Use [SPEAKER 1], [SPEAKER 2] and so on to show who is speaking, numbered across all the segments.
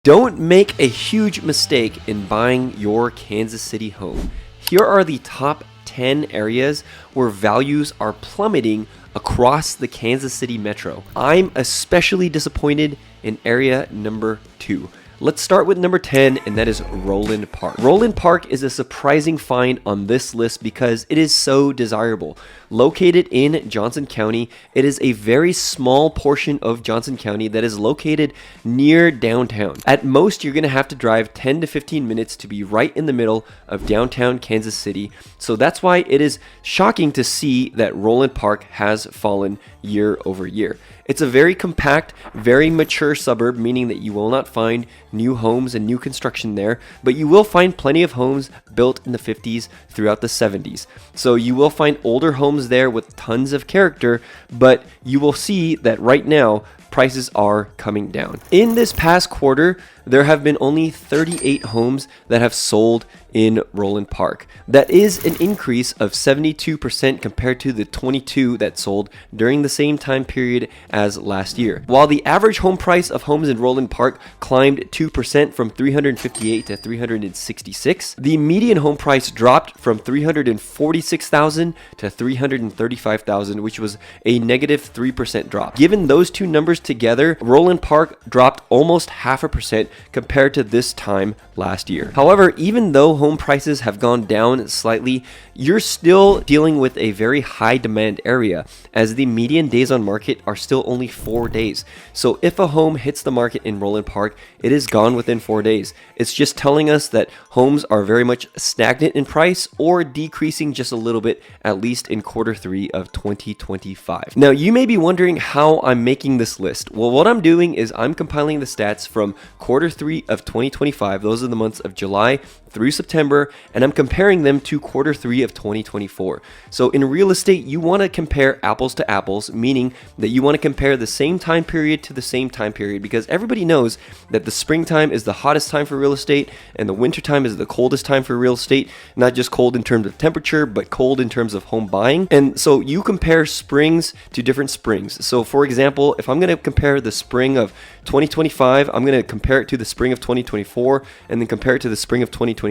[SPEAKER 1] Don't make a huge mistake in buying your Kansas City home. Here are the top 10 areas where values are plummeting across the Kansas City metro. I'm especially disappointed in area number 2. Let's start with number 10, and that is Roland Park. Roland Park is a surprising find on this list because it is so desirable. Located in Johnson County, it is a very small portion of Johnson County that is located near downtown. At most, you're going to have to drive 10 to 15 minutes to be right in the middle of downtown Kansas City. So that's why it is shocking to see that Roland Park has fallen year over year. It's a very compact, very mature suburb, meaning that you will not find new homes and new construction there, but you will find plenty of homes built in the 50s throughout the 70s. So you will find older homes there with tons of character, but you will see that right now, prices are coming down. In this past quarter, there have been only 38 homes that have sold in Roland Park. That is an increase of 72% compared to the 22 that sold during the same time period as last year. While the average home price of homes in Roland Park climbed 2% from $358 to $366, the median home price dropped from $346,000 to $335,000, which was a negative 3% drop. Given those two numbers together, Roland Park dropped almost 0.5% compared to this time last year. However, even though home prices have gone down slightly, you're still dealing with a very high demand area, as the median days on market are still only 4 days. So if a home hits the market in Roland Park, it is gone within 4 days. It's just telling us that homes are very much stagnant in price or decreasing just a little bit, at least in quarter 3 of 2025. Now, you may be wondering how I'm making this list. Well, what I'm doing is I'm compiling the stats from quarter 3 of 2025. Those are the months of July through September, and I'm comparing them to quarter 3 of 2024. So in real estate, you want to compare apples to apples, meaning that you want to compare the same time period to the same time period, because everybody knows that the springtime is the hottest time for real estate and the wintertime is the coldest time for real estate. Not just cold in terms of temperature, but cold in terms of home buying. And so you compare springs to different springs. So for example, if I'm going to compare the spring of 2025, I'm going to compare it to the spring of 2024 and then compare it to the spring of 2023.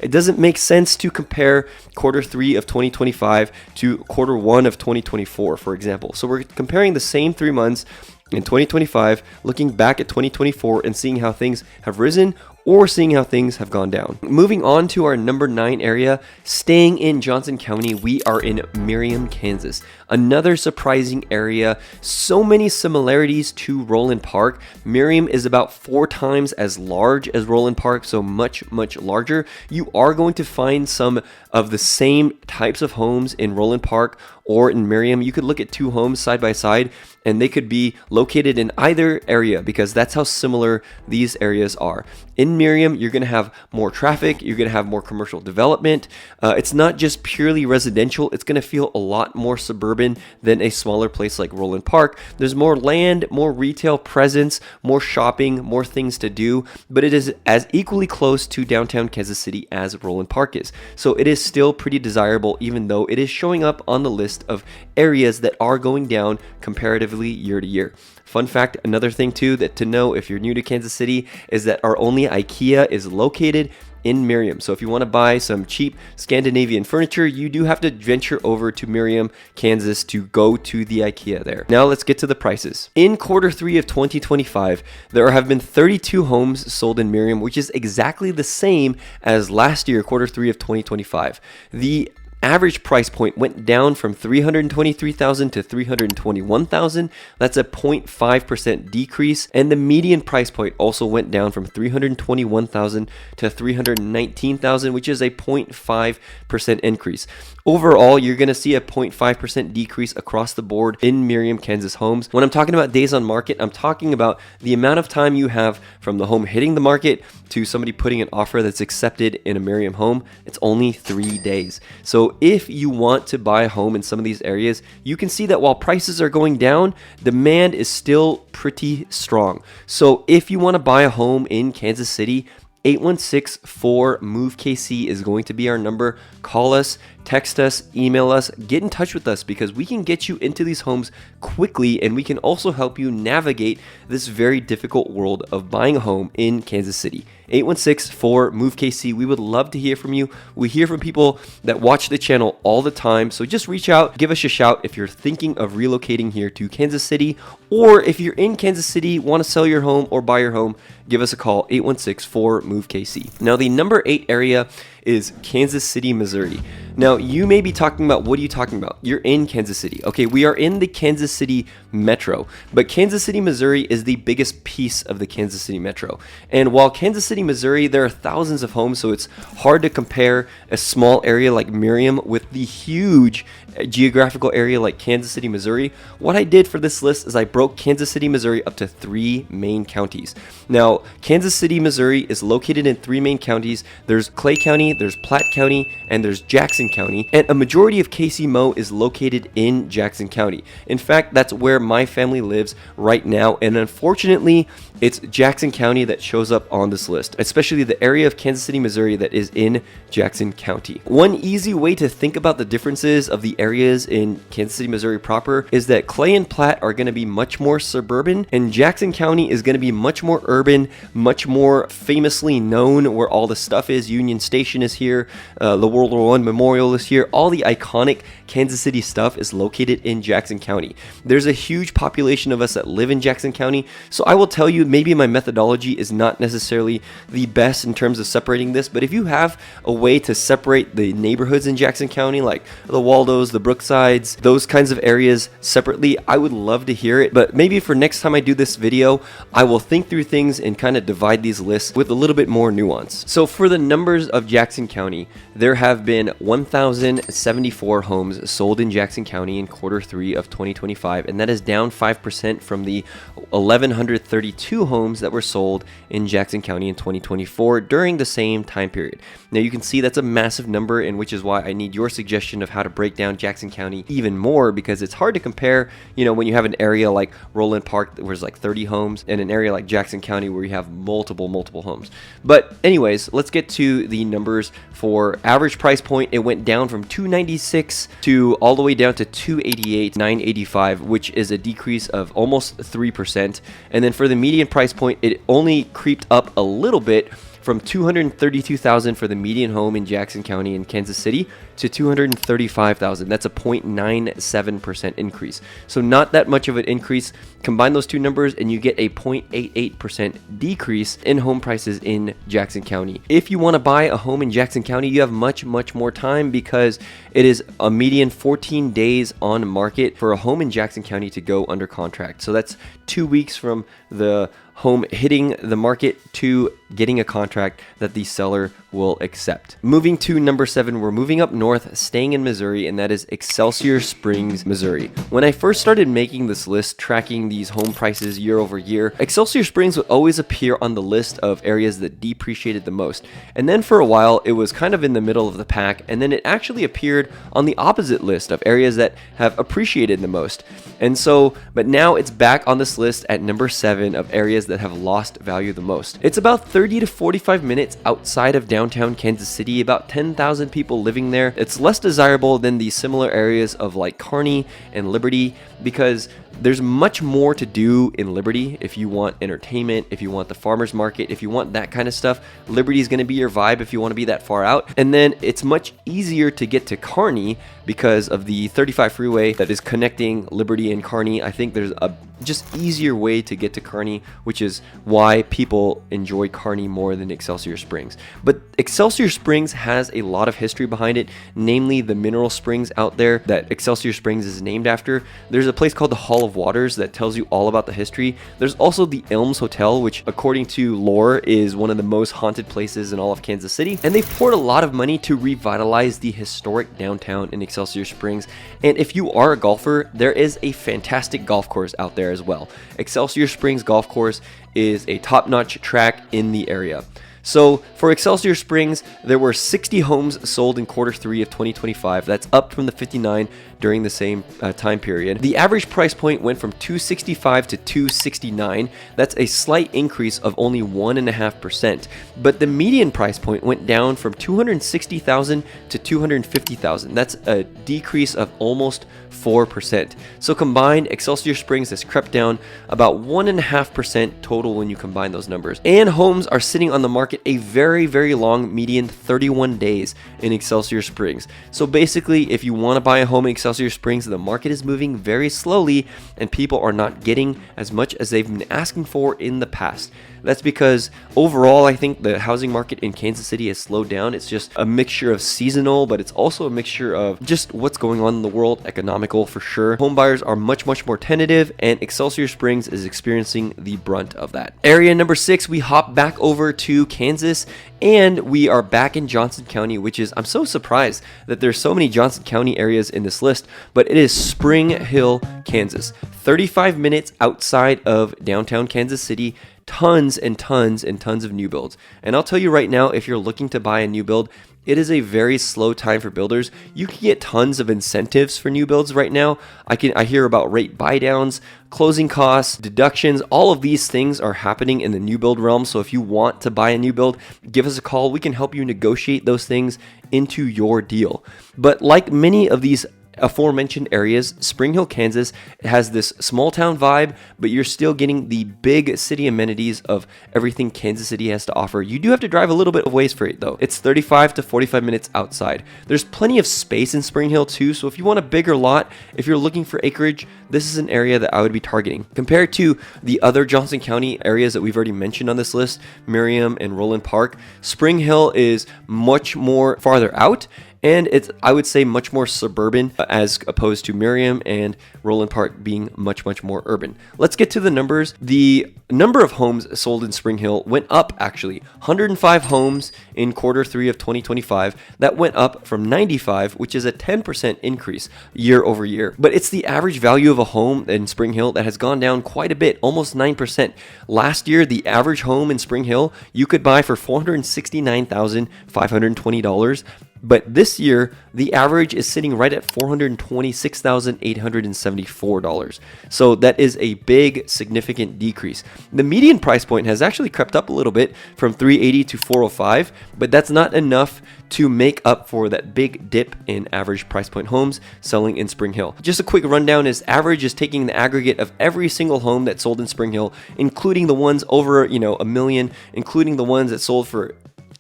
[SPEAKER 1] It doesn't make sense to compare quarter 3 of 2025 to quarter 1 of 2024, for example. So we're comparing the same 3 months in 2025, looking back at 2024 and seeing how things have risen or seeing how things have gone down. Moving on to our number 9 area, staying in Johnson County, we are in Merriam, Kansas. Another surprising area, so many similarities to Roland Park. Merriam is about 4 times as large as Roland Park, so much larger. You are going to find some of the same types of homes in Roland Park or in Merriam. You could look at 2 homes side by side and they could be located in either area because that's how similar these areas are. In Merriam, you're going to have more traffic, you're going to have more commercial development. It's not just purely residential, it's going to feel a lot more suburban than a smaller place like Roland Park. There's more land, more retail presence, more shopping, more things to do, but it is as equally close to downtown Kansas City as Roland Park is. So it is still pretty desirable, even though it is showing up on the list of areas that are going down comparatively year to year. Fun fact, another thing too that to know if you're new to Kansas City is that our only IKEA is located in Merriam. So if you want to buy some cheap Scandinavian furniture, you do have to venture over to Merriam, Kansas to go to the IKEA there. Now let's get to the prices. In quarter 3 of 2025, there have been 32 homes sold in Merriam, which is exactly the same as last year, quarter 3 of 2025. The average price point went down from $323,000 to $321,000. That's a 0.5% decrease. And the median price point also went down from $321,000 to $319,000, which is a 0.5% increase. Overall, you're going to see a 0.5% decrease across the board in Merriam, Kansas homes. When I'm talking about days on market, I'm talking about the amount of time you have from the home hitting the market to somebody putting an offer that's accepted in a Merriam home. It's only 3 days. So if you want to buy a home in some of these areas, you can see that while prices are going down, demand is still pretty strong. So if you want to buy a home in Kansas City, 816-4-MOVE-KC is going to be our number. Call us, text us, email us, get in touch with us because we can get you into these homes quickly, and we can also help you navigate this very difficult world of buying a home in Kansas City. 816-4-MOVE-KC. We would love to hear from you. We hear from people that watch the channel all the time, so just reach out, give us a shout if you're thinking of relocating here to Kansas City, or if you're in Kansas City, want to sell your home or buy your home, give us a call, 816-4-MOVE-KC. Now, the number 8 area is Kansas City, Missouri. Now, you may be talking about, what are you talking about? You're in Kansas City. Okay, we are in the Kansas City metro, but Kansas City, Missouri is the biggest piece of the Kansas City metro. And while Kansas City, Missouri, there are thousands of homes, so it's hard to compare a small area like Miriam with the huge geographical area like Kansas City, Missouri. What I did for this list is I broke Kansas City, Missouri up to 3 main counties. Now, Kansas City, Missouri is located in 3 main counties. There's Clay County, there's Platte County, and there's Jackson County. And a majority of KC Mo is located in Jackson County. In fact, that's where my family lives right now. And unfortunately, it's Jackson County that shows up on this list, especially the area of Kansas City, Missouri that is in Jackson County. One easy way to think about the differences of the areas in Kansas City, Missouri proper is that Clay and Platte are going to be much more suburban, and Jackson County is going to be much more urban, much more famously known where all the stuff is. Union Station is here, the World War I Memorial is here. All the iconic Kansas City stuff is located in Jackson County. There's a huge population of us that live in Jackson County, so I will tell you, maybe my methodology is not necessarily the best in terms of separating this, but if you have a way to separate the neighborhoods in Jackson County, like the Waldos, the Brooksides, those kinds of areas separately, I would love to hear it. But maybe for next time I do this video, I will think through things and kind of divide these lists with a little bit more nuance. So for the numbers of Jackson County, there have been 1,074 homes sold in Jackson County in Q3 of 2025, and that is down 5% from the 1,132 homes that were sold in Jackson County in 2024 during the same time period. Now you can see that's a massive number, and which is why I need your suggestion of how to break down Jackson County even more, because it's hard to compare, when you have an area like Roland Park where there's like 30 homes and an area like Jackson County where you have multiple homes. But anyways, let's get to the numbers. For average price point, it went down from $296 to all the way down to $288,985, which is a decrease of almost 3%. And then for the median price point, it only creeped up a little bit from $232,000 for the median home in Jackson County in Kansas City to $235,000. That's a 0.97% increase. So not that much of an increase. Combine those two numbers and you get a 0.88% decrease in home prices in Jackson County. If you want to buy a home in Jackson County, you have much more time, because it is a median 14 days on market for a home in Jackson County to go under contract. So that's 2 weeks from the home hitting the market to getting a contract that the seller will accept. Moving to number 7, we're moving up north, staying in Missouri, and that is Excelsior Springs, Missouri. When I first started making this list, tracking these home prices year over year, Excelsior Springs would always appear on the list of areas that depreciated the most. And then for a while, it was kind of in the middle of the pack, and then it actually appeared on the opposite list of areas that have appreciated the most. And so, but now it's back on this list at number 7 of areas that have lost value the most. It's about 30 to 45 minutes outside of downtown Kansas City, about 10,000 people living there. It's less desirable than the similar areas of like Kearney and Liberty, because there's much more to do in Liberty. If you want entertainment, if you want the farmers market, if you want that kind of stuff, Liberty is going to be your vibe if you want to be that far out. And then it's much easier to get to Kearney because of the 35 freeway that is connecting Liberty and Kearney. I think there's a just easier way to get to Kearney, which is why people enjoy Kearney more than Excelsior Springs. But Excelsior Springs has a lot of history behind it, namely the mineral springs out there that Excelsior Springs is named after. There's a place called the Hall of Waters that tells you all about the history. There's also the Elms Hotel, which according to lore is one of the most haunted places in all of Kansas City. And they've poured a lot of money to revitalize the historic downtown in Excelsior Springs. And if you are a golfer, there is a fantastic golf course out there as well. Excelsior Springs Golf Course is a top-notch track in the area. So for Excelsior Springs, there were 60 homes sold in quarter 3 of 2025. That's up from the 59 during the same time period. The average price point went from $265 to $269. That's a slight increase of only 1.5%. But the median price point went down from $260,000 to $250,000. That's a decrease of almost 4%. So combined, Excelsior Springs has crept down about 1.5% total when you combine those numbers. And homes are sitting on the market a very, very long median 31 days in Excelsior Springs. So basically, if you want to buy a home in Excelsior Springs, the market is moving very slowly and people are not getting as much as they've been asking for in the past. That's because overall, I think the housing market in Kansas City has slowed down. It's just a mixture of seasonal, but it's also a mixture of just what's going on in the world, economical for sure. Home buyers are much more tentative, and Excelsior Springs is experiencing the brunt of that. Area number 6, we hop back over to Kansas, and we are back in Johnson County, which is, I'm so surprised that there's so many Johnson County areas in this list, but it is Spring Hill, Kansas. 35 minutes outside of downtown Kansas City. Tons and tons and tons of new builds. And I'll tell you right now, if you're looking to buy a new build, it is a very slow time for builders. You can get tons of incentives for new builds right now. I hear about rate buy downs, closing costs, deductions. All of these things are happening in the new build realm. So if you want to buy a new build, give us a call. We can help you negotiate those things into your deal. But like many of these aforementioned areas, Spring Hill, Kansas has this small town vibe, but you're still getting the big city amenities of everything Kansas City has to offer. You do have to drive a little bit of ways for it though. It's 35 to 45 minutes outside. There's plenty of space in Spring Hill too, so if you want a bigger lot, if you're looking for acreage, this is an area that I would be targeting. Compared to the other Johnson County areas that we've already mentioned on this list, Merriam and Roland Park, Spring Hill is much more farther out, and it's, I would say, much more suburban as opposed to Merriam and Roland Park being much more urban. Let's get to the numbers. The number of homes sold in Spring Hill went up actually. 105 homes in quarter 3 of 2025. That went up from 95, which is a 10% increase year over year. But it's the average value of a home in Spring Hill that has gone down quite a bit, almost 9%. Last year, the average home in Spring Hill you could buy for $469,520. But this year, the average is sitting right at $426,874. So that is a big, significant decrease. The median price point has actually crept up a little bit from $380 to $405, but that's not enough to make up for that big dip in average price point homes selling in Spring Hill. Just a quick rundown is average is taking the aggregate of every single home that sold in Spring Hill, including the ones over, $1 million, including the ones that sold for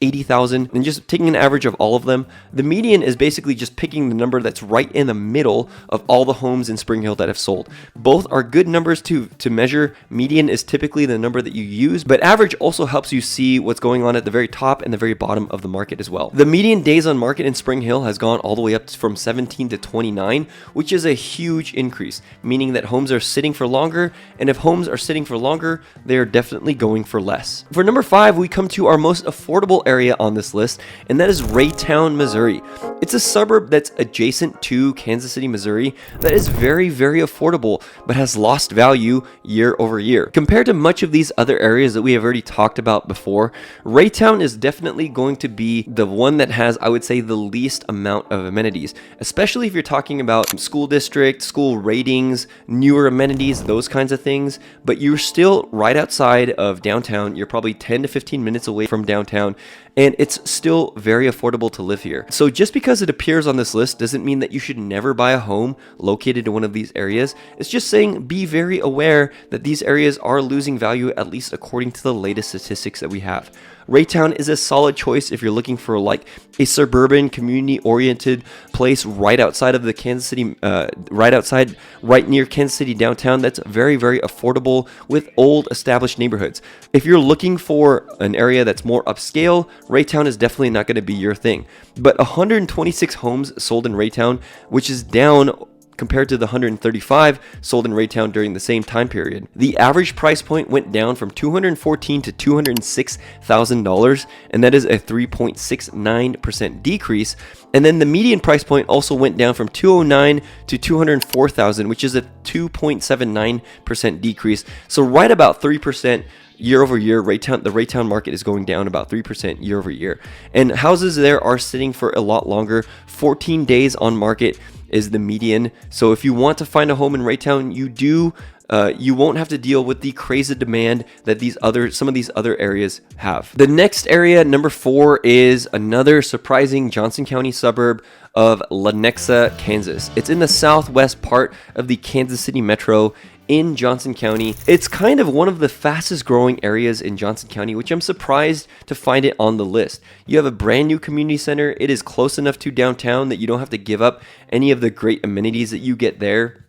[SPEAKER 1] 80,000, and just taking an average of all of them. The median is basically just picking the number that's right in the middle of all the homes in Spring Hill that have sold. Both are good numbers to measure. Median is typically the number that you use, but average also helps you see what's going on at the very top and the very bottom of the market as well. The median days on market in Spring Hill has gone all the way up from 17 to 29, which is a huge increase, meaning that homes are sitting for longer, and if homes are sitting for longer, they are definitely going for less. For number 5, we come to our most affordable area on this list, and that is Raytown, Missouri. It's a suburb that's adjacent to Kansas City, Missouri that is very affordable, but has lost value year over year. Compared to much of these other areas that we have already talked about before, Raytown is definitely going to be the one that has, I would say, the least amount of amenities, especially if you're talking about school district, school ratings, newer amenities, those kinds of things, but you're still right outside of downtown. You're probably 10 to 15 minutes away from downtown, and it's still very affordable to live here. So just because it appears on this list doesn't mean that you should never buy a home located in one of these areas. It's just saying be very aware that these areas are losing value, at least according to the latest statistics that we have. Raytown is a solid choice if you're looking for like a suburban, community-oriented place right outside of the Kansas City, right near Kansas City downtown. That's very affordable with old established neighborhoods. If you're looking for an area that's more upscale, Raytown is definitely not going to be your thing. But 126 homes sold in Raytown, which is down compared to the 135 sold in Raytown during the same time period. The average price point went down from $214,000 to $206,000, and that is a 3.69% decrease. And then the median price point also went down from $209,000 to $204,000, which is a 2.79% decrease. So right about 3%. year over year, the Raytown market is going down about 3% year over year. And houses there are sitting for a lot longer. 14 days on market is the median. So if you want to find a home in Raytown, you won't have to deal with the crazy demand that some of these other areas have. The next area, number 4, is another surprising Johnson County suburb of Lenexa, Kansas. It's in the southwest part of the Kansas City metro in Johnson County. It's kind of one of the fastest growing areas in Johnson County, which I'm surprised to find it on the list. You have a brand new community center. It is close enough to downtown that you don't have to give up any of the great amenities that you get there.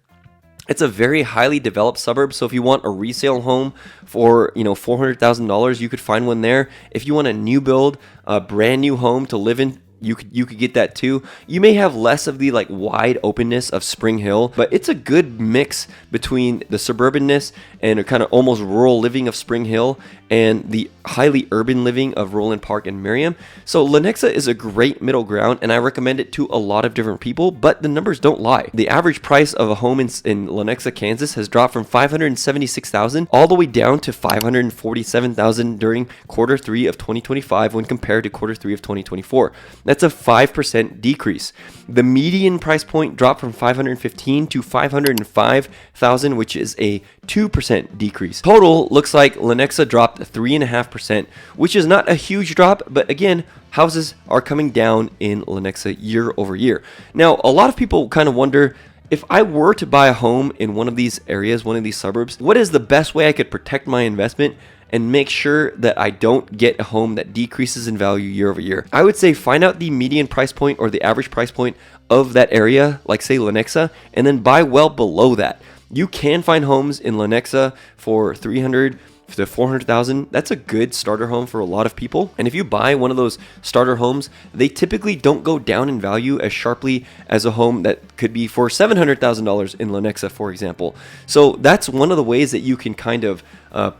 [SPEAKER 1] It's a very highly developed suburb, so if you want a resale home for $400,000, you could find one there. If you want a new build, a brand new home to live in, you could get that too. You may have less of the wide openness of Spring Hill, but it's a good mix between the suburbanness and a kind of almost rural living of Spring Hill and the highly urban living of Roland Park and Merriam. So Lenexa is a great middle ground, and I recommend it to a lot of different people, but the numbers don't lie. The average price of a home in Lenexa, Kansas has dropped from $576,000 all the way down to $547,000 during quarter 3 of 2025 when compared to quarter 3 of 2024. That's a 5% decrease. The median price point dropped from $515,000 to $505,000, which is a 2% decrease. Total looks like Lenexa dropped 3.5%, which is not a huge drop, but again, houses are coming down in Lenexa year over year. Now, a lot of people kind of wonder, if I were to buy a home in one of these areas, one of these suburbs, what is the best way I could protect my investment and make sure that I don't get a home that decreases in value year over year? I would say find out the median price point or the average price point of that area, like say Lenexa, and then buy well below that. You can find homes in Lenexa for $300,000 to $400,000. That's a good starter home for a lot of people. And if you buy one of those starter homes, they typically don't go down in value as sharply as a home that could be for $700,000 in Lenexa, for example. So that's one of the ways that you can kind of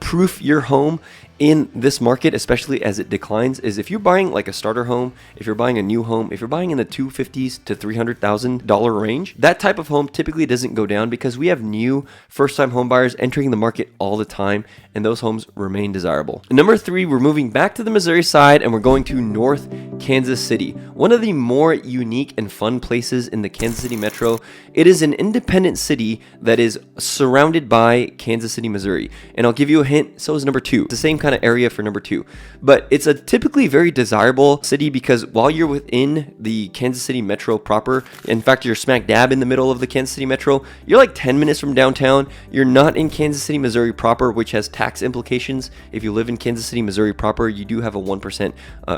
[SPEAKER 1] proof your home in this market, especially as it declines, is if you're buying like a starter home, if you're buying a new home, if you're buying in the $250,000 to $300,000 range, that type of home typically doesn't go down because we have new first-time home buyers entering the market all the time, and those homes remain desirable. Number 3, we're moving back to the Missouri side and we're going to North Kansas City, one of the more unique and fun places in the Kansas City metro. It is an independent city that is surrounded by Kansas City, Missouri, and I'll give you a hint, so is number 2. It's the same kind of area for number 2, but it's a typically very desirable city because while you're within the Kansas City metro proper, in fact you're smack dab in the middle of the Kansas City metro, you're like 10 minutes from downtown. You're not in Kansas City, Missouri proper, which has tax implications. If you live in Kansas City, Missouri proper, you do have a 1%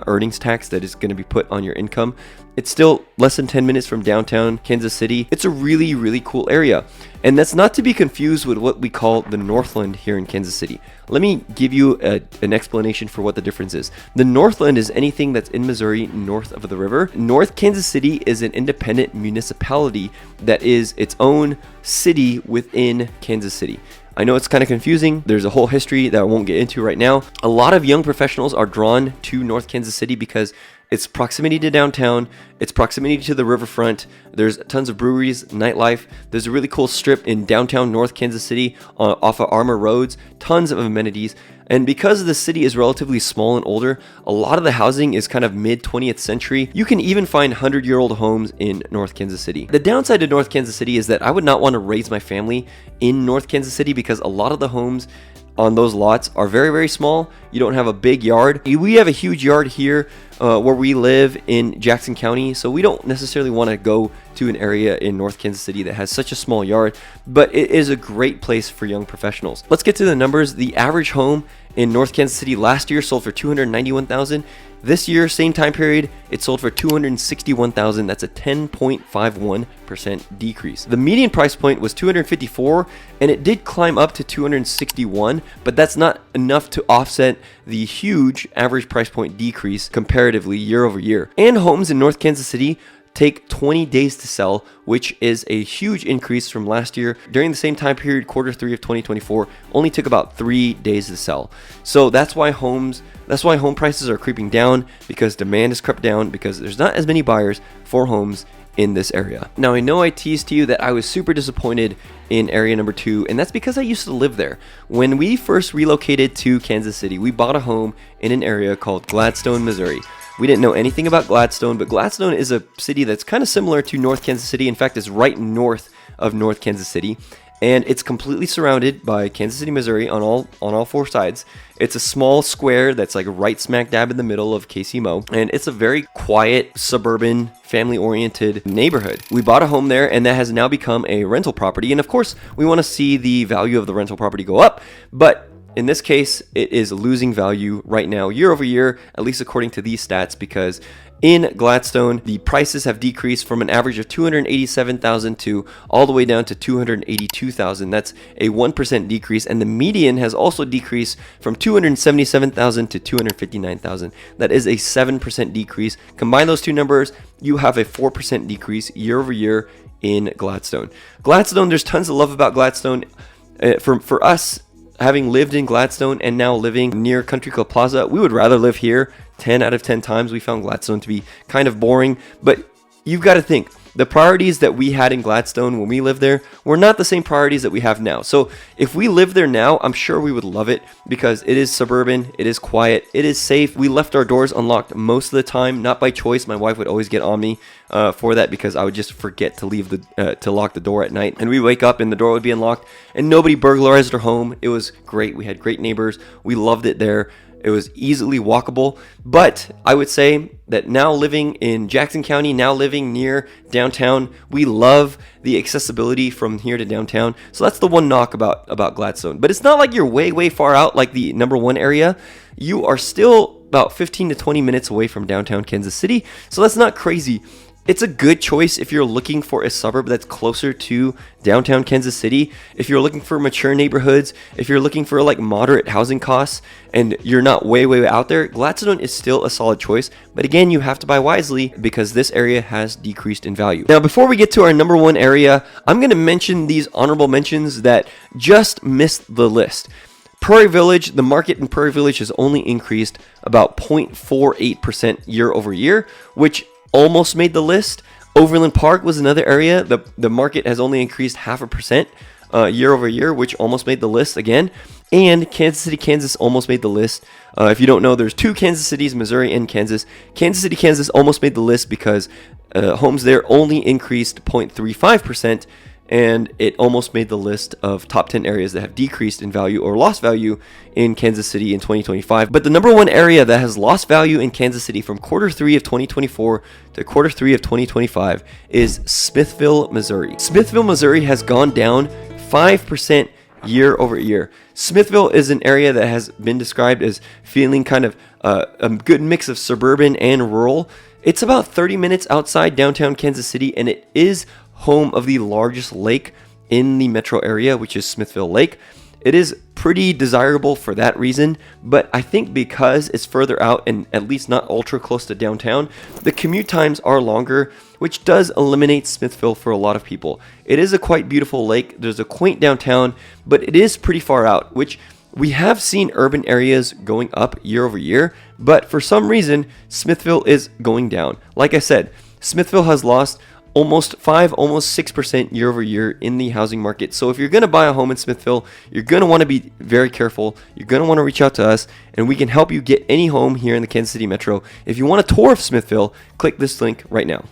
[SPEAKER 1] earnings tax that is going to be put on your income. It's still less than 10 minutes from downtown Kansas City. It's a really, really cool area. And that's not to be confused with what we call the Northland here in Kansas City. Let me give you an explanation for what the difference is. The Northland is anything that's in Missouri north of the river. North Kansas City is an independent municipality that is its own city within Kansas City. I know it's kind of confusing. There's a whole history that I won't get into right now. A lot of young professionals are drawn to North Kansas City because it's proximity to downtown, it's proximity to the riverfront, there's tons of breweries, nightlife, there's a really cool strip in downtown North Kansas City off of Armour Roads, tons of amenities. And because the city is relatively small and older, a lot of the housing is kind of mid-20th century. You can even find 100-year-old homes in North Kansas City. The downside to North Kansas City is that I would not want to raise my family in North Kansas City because a lot of the homes on those lots are very, very small. You don't have a big yard. We have a huge yard here where we live in Jackson County, so we don't necessarily want to go to an area in North Kansas City that has such a small yard, but it is a great place for young professionals. Let's get to the numbers. The average home in North Kansas City last year sold for $291,000. This year, same time period, it sold for $261,000. That's a 10.51% decrease. The median price point was $254,000, and it did climb up to $261,000, but that's not enough to offset the huge average price point decrease comparatively year over year. And homes in North Kansas City take 20 days to sell, which is a huge increase from last year. During the same time period, quarter 3 of 2024, only took about 3 days to sell. So that's why home prices are creeping down, because demand has crept down because there's not as many buyers for homes in this area. Now, I know I teased to you that I was super disappointed in area number 2, and that's because I used to live there. When we first relocated to Kansas City, we bought a home in an area called Gladstone, Missouri. We didn't know anything about Gladstone, but Gladstone is a city that's kind of similar to North Kansas City. In fact, it's right north of North Kansas City, and it's completely surrounded by Kansas City, Missouri on all 4 sides. It's a small square that's like right smack dab in the middle of KCMO, and it's a very quiet, suburban, family-oriented neighborhood. We bought a home there, and that has now become a rental property, and of course, we want to see the value of the rental property go up, but in this case, it is losing value right now year over year, at least according to these stats, because in Gladstone, the prices have decreased from an average of $287,000 to all the way down to $282,000. That's a 1% decrease, and the median has also decreased from $277,000 to $259,000. That is a 7% decrease. Combine those two numbers, you have a 4% decrease year over year in Gladstone. Gladstone, there's tons of love about Gladstone. For us, having lived in Gladstone and now living near Country Club Plaza, we would rather live here. 10 out of 10 times we found Gladstone to be kind of boring, but you've got to think, the priorities that we had in Gladstone when we lived there were not the same priorities that we have now. So if we lived there now, I'm sure we would love it because it is suburban, it is quiet, it is safe. We left our doors unlocked most of the time, not by choice. My wife would always get on me for that because I would just forget to leave to lock the door at night. And we wake up and the door would be unlocked and nobody burglarized our home. It was great. We had great neighbors. We loved it there. It was easily walkable, but I would say that now living in Jackson County, now living near downtown, we love the accessibility from here to downtown. So that's the one knock about Gladstone. But it's not like you're way far out like the number 1 area. You are still about 15 to 20 minutes away from downtown Kansas City, so that's not crazy. It's a good choice if you're looking for a suburb that's closer to downtown Kansas City. If you're looking for mature neighborhoods, if you're looking for like moderate housing costs and you're not way out there, Gladstone is still a solid choice. But again, you have to buy wisely because this area has decreased in value. Now, before we get to our number 1 area, I'm going to mention these honorable mentions that just missed the list. Prairie Village, the market in Prairie Village has only increased about 0.48% year over year, which almost made the list. Overland Park was another area. The market has only increased 0.5% year over year, which almost made the list again. And Kansas City, Kansas almost made the list. If you don't know, there's 2 Kansas Cities, Missouri and Kansas. Kansas City, Kansas almost made the list because homes there only increased 0.35%. And it almost made the list of top 10 areas that have decreased in value or lost value in Kansas City in 2025. But the number 1 area that has lost value in Kansas City from quarter 3 of 2024 to quarter 3 of 2025 is Smithville, Missouri. Smithville, Missouri has gone down 5% year over year. Smithville is an area that has been described as feeling kind of a good mix of suburban and rural. It's about 30 minutes outside downtown Kansas City, and it is home of the largest lake in the metro area, which is Smithville Lake. It is pretty desirable for that reason, but I think because it's further out and at least not ultra close to downtown, the commute times are longer, which does eliminate Smithville for a lot of people. It is a quite beautiful lake. There's a quaint downtown, but it is pretty far out, which we have seen urban areas going up year over year, but for some reason, Smithville is going down. Like I said, Smithville has lost almost 6% year over year in the housing market. So if you're going to buy a home in Smithville, you're going to want to be very careful. You're going to want to reach out to us, and we can help you get any home here in the Kansas City Metro. If you want a tour of Smithville, click this link right now.